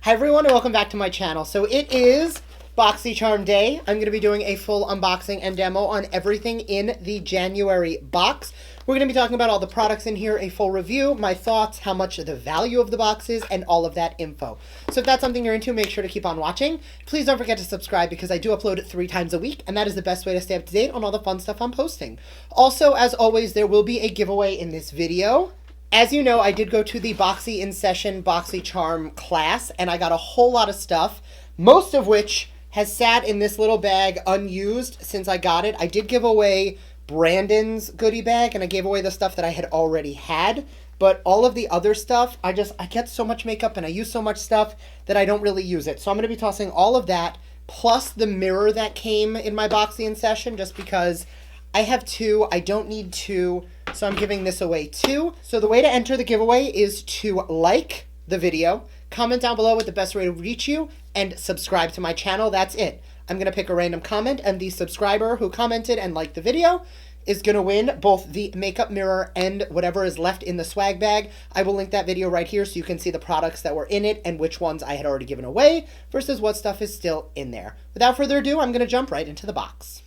Hi everyone and welcome back to my channel. So it is BOXYCHARM day. I'm going to be doing a full unboxing and demo on everything in the January box. We're going to be talking about all the products in here, a full review, my thoughts, how much the value of the box is, and all of that info. So if that's something you're into, make sure to keep on watching. Please don't forget to subscribe because I do upload it 3 times a week, and that is the best way to stay up to date on all the fun stuff I'm posting. Also, as always, there will be a giveaway in this video. As you know, I did go to the Boxy in Session BOXYCHARM class, and I got a whole lot of stuff, most of which has sat in this little bag unused since I got it. I did give away Brandon's goodie bag, and I gave away the stuff that I had already had, but all of the other stuff, I get so much makeup and I use so much stuff that I don't really use it. So I'm going to be tossing all of that, plus the mirror that came in my Boxy in Session, just because I have 2, I don't need 2, so I'm giving this away too. So the way to enter the giveaway is to like the video, comment down below with the best way to reach you, and subscribe to my channel. That's it. I'm going to pick a random comment, and the subscriber who commented and liked the video is going to win both the makeup mirror and whatever is left in the swag bag. I will link that video right here so you can see the products that were in it and which ones I had already given away versus what stuff is still in there. Without further ado, I'm going to jump right into the box.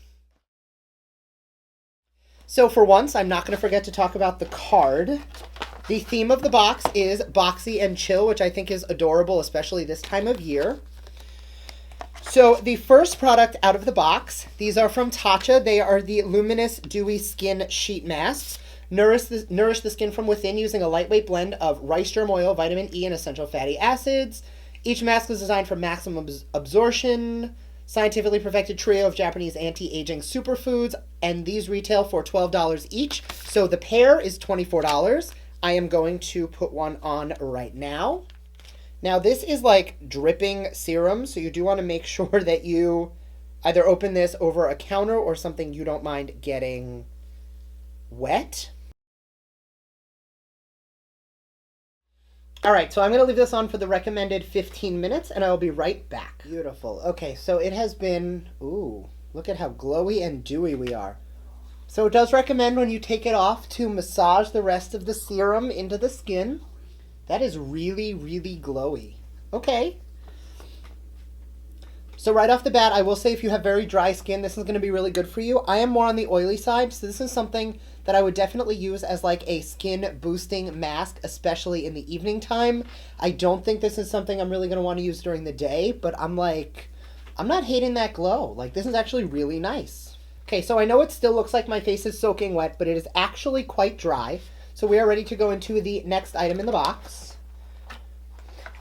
So for once, I'm not going to forget to talk about the card. The theme of the box is Boxy and Chill, which I think is adorable, especially this time of year. So the first product out of the box, these are from Tatcha. They are the Luminous Dewy Skin Sheet Masks. Nourish the skin from within using a lightweight blend of rice germ oil, vitamin E, and essential fatty acids. Each mask is designed for maximum absorption. Scientifically perfected trio of Japanese anti-aging superfoods, and these retail for $12 each. So the pair is $24. I am going to put one on right now. Now this is like dripping serum, so you do want to make sure that you either open this over a counter or something you don't mind getting wet. All right, so I'm going to leave this on for the recommended 15 minutes, and I will be right back. Beautiful. Okay, so it has been, ooh, look at how glowy and dewy we are. So it does recommend when you take it off to massage the rest of the serum into the skin. That is really, really glowy. Okay. So right off the bat, I will say if you have very dry skin, this is going to be really good for you. I am more on the oily side, so this is something that I would definitely use as like a skin boosting mask, especially in the evening time. I don't think this is something I'm really going to want to use during the day, but I'm not hating that glow. Like, this is actually really nice. Okay, so I know it still looks like my face is soaking wet, but it is actually quite dry. So we are ready to go into the next item in the box.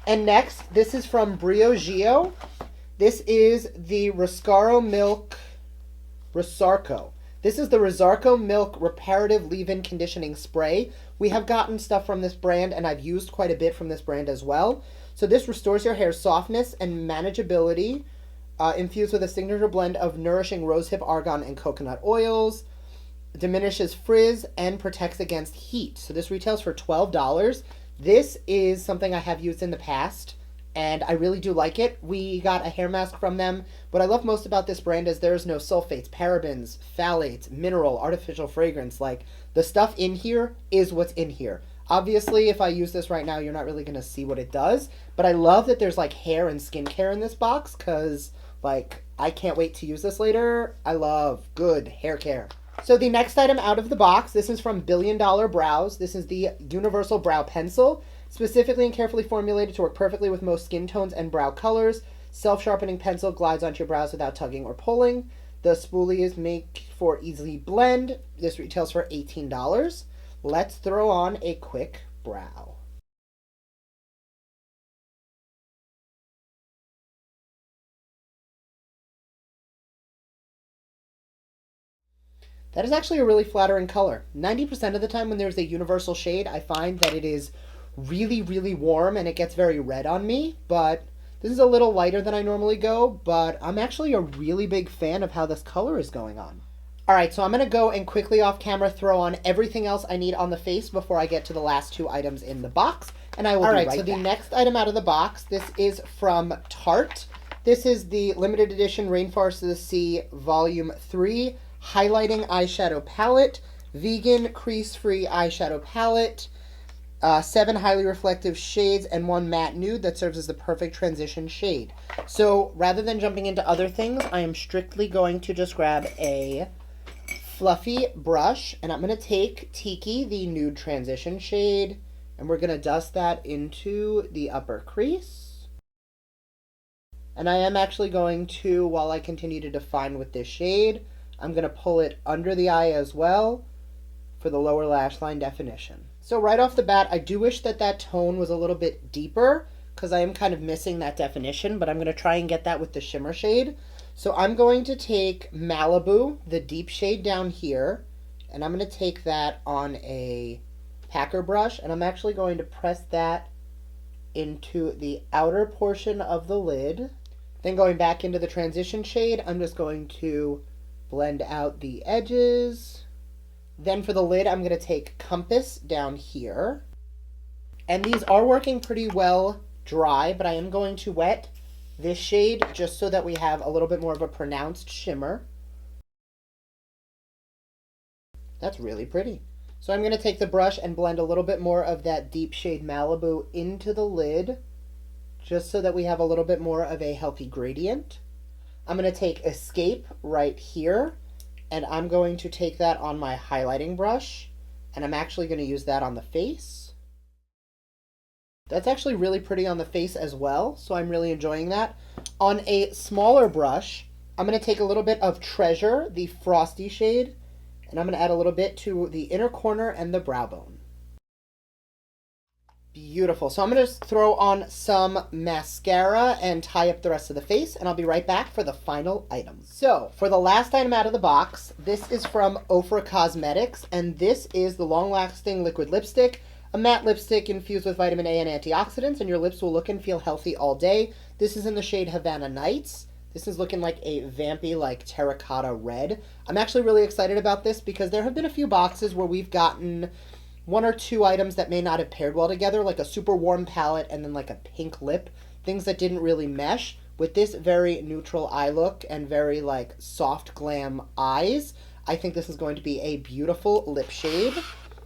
And next, this is from Briogeo. This is the Roscaro Milk Rosco. This is the Rosco Milk Reparative Leave-In Conditioning Spray. We have gotten stuff from this brand, and I've used quite a bit from this brand as well. So this restores your hair's softness and manageability, infused with a signature blend of nourishing rosehip, argan, and coconut oils. Diminishes frizz and protects against heat. So this retails for $12. This is something I have used in the past, and I really do like it. We got a hair mask from them. What I love most about this brand is there's no sulfates, parabens, phthalates, mineral, artificial fragrance. Like, the stuff in here is what's in here. Obviously, if I use this right now, you're not really going to see what it does. But I love that there's, like, hair and skincare in this box because, like, I can't wait to use this later. I love good hair care. So the next item out of the box, this is from Billion Dollar Brows. This is the Universal Brow Pencil. Specifically and carefully formulated to work perfectly with most skin tones and brow colors. Self-sharpening pencil glides onto your brows without tugging or pulling. The spoolies make for easy blend. This retails for $18. Let's throw on a quick brow. That is actually a really flattering color. 90% of the time when there's a universal shade, I find that it is really, really warm and it gets very red on me, but this is a little lighter than I normally go, but I'm actually a really big fan of how this color is going on. All right, so I'm going to go and quickly off camera throw on everything else I need on the face before I get to the last 2 items in the box, and I will be right back. All right, so the next item out of the box, this is from Tarte. This is the limited edition Rainforest of the Sea Volume 3 Highlighting Eyeshadow Palette, Vegan Crease-Free Eyeshadow Palette. 7 highly reflective shades, and 1 matte nude that serves as the perfect transition shade. So rather than jumping into other things, I am strictly going to just grab a fluffy brush, and I'm going to take Tiki, the nude transition shade, and we're going to dust that into the upper crease. And I am actually going to, while I continue to define with this shade, I'm going to pull it under the eye as well for the lower lash line definition. So right off the bat, I do wish that that tone was a little bit deeper because I am kind of missing that definition, but I'm going to try and get that with the shimmer shade. So I'm going to take Malibu, the deep shade down here, and I'm going to take that on a packer brush, and I'm actually going to press that into the outer portion of the lid. Then going back into the transition shade, I'm just going to blend out the edges. Then for the lid, I'm going to take Compass down here. And these are working pretty well dry, but I am going to wet this shade just so that we have a little bit more of a pronounced shimmer. That's really pretty. So I'm going to take the brush and blend a little bit more of that deep shade Malibu into the lid, just so that we have a little bit more of a healthy gradient. I'm going to take Escape right here, and I'm going to take that on my highlighting brush, and I'm actually going to use that on the face. That's actually really pretty on the face as well, so I'm really enjoying that. On a smaller brush, I'm going to take a little bit of Treasure, the frosty shade, and I'm going to add a little bit to the inner corner and the brow bone. Beautiful. So I'm going to throw on some mascara and tie up the rest of the face, and I'll be right back for the final item. So for the last item out of the box, this is from Ofra Cosmetics, and this is the long-lasting liquid lipstick, a matte lipstick infused with vitamin A and antioxidants, and your lips will look and feel healthy all day. This is in the shade Havana Nights. This is looking like a vampy, like terracotta red. I'm actually really excited about this because there have been a few boxes where we've gotten 1 or 2 items that may not have paired well together, like a super warm palette and then like a pink lip, things that didn't really mesh. With this very neutral eye look and very like soft glam eyes, I think this is going to be a beautiful lip shade.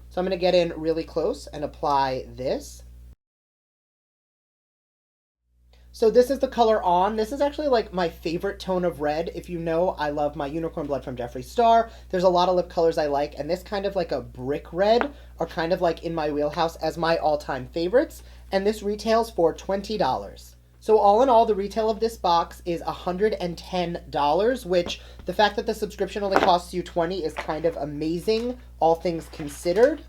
So I'm going to get in really close and apply this. So this is the color On. This is actually like my favorite tone of red. If you know, I love my Unicorn Blood from Jeffree Star. There's a lot of lip colors I like, and this kind of like a brick red are kind of like in my wheelhouse as my all-time favorites, and this retails for $20. So all in all, the retail of this box is $110, which the fact that the subscription only costs you $20 is kind of amazing, all things considered.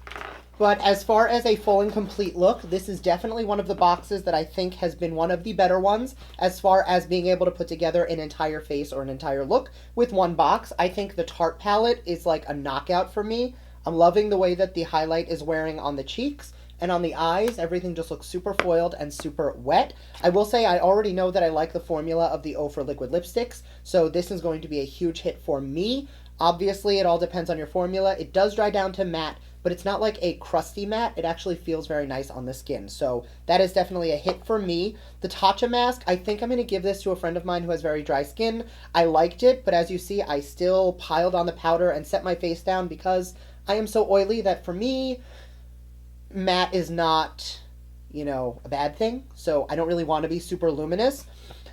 But as far as a full and complete look, this is definitely one of the boxes that I think has been one of the better ones as far as being able to put together an entire face or an entire look with one box. I think the Tarte palette is like a knockout for me. I'm loving the way that the highlight is wearing on the cheeks, and on the eyes, everything just looks super foiled and super wet. I will say I already know that I like the formula of the Ofra liquid lipsticks, so this is going to be a huge hit for me. Obviously, it all depends on your formula. It does dry down to matte, but it's not like a crusty matte. It actually feels very nice on the skin. So that is definitely a hit for me. The Tatcha mask, I think I'm going to give this to a friend of mine who has very dry skin. I liked it, but as you see, I still piled on the powder and set my face down because I am so oily that for me, matte is not, you know, a bad thing. So I don't really want to be super luminous.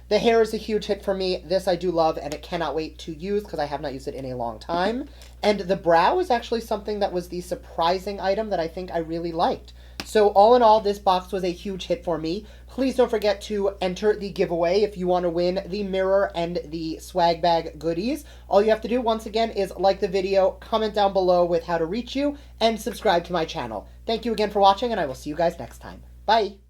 The hair is a huge hit for me. This I do love, and it cannot wait to use because I have not used it in a long time. And the brow is actually something that was the surprising item that I think I really liked. So all in all, this box was a huge hit for me. Please don't forget to enter the giveaway if you want to win the mirror and the swag bag goodies. All you have to do, once again, is like the video, comment down below with how to reach you, and subscribe to my channel. Thank you again for watching, and I will see you guys next time. Bye!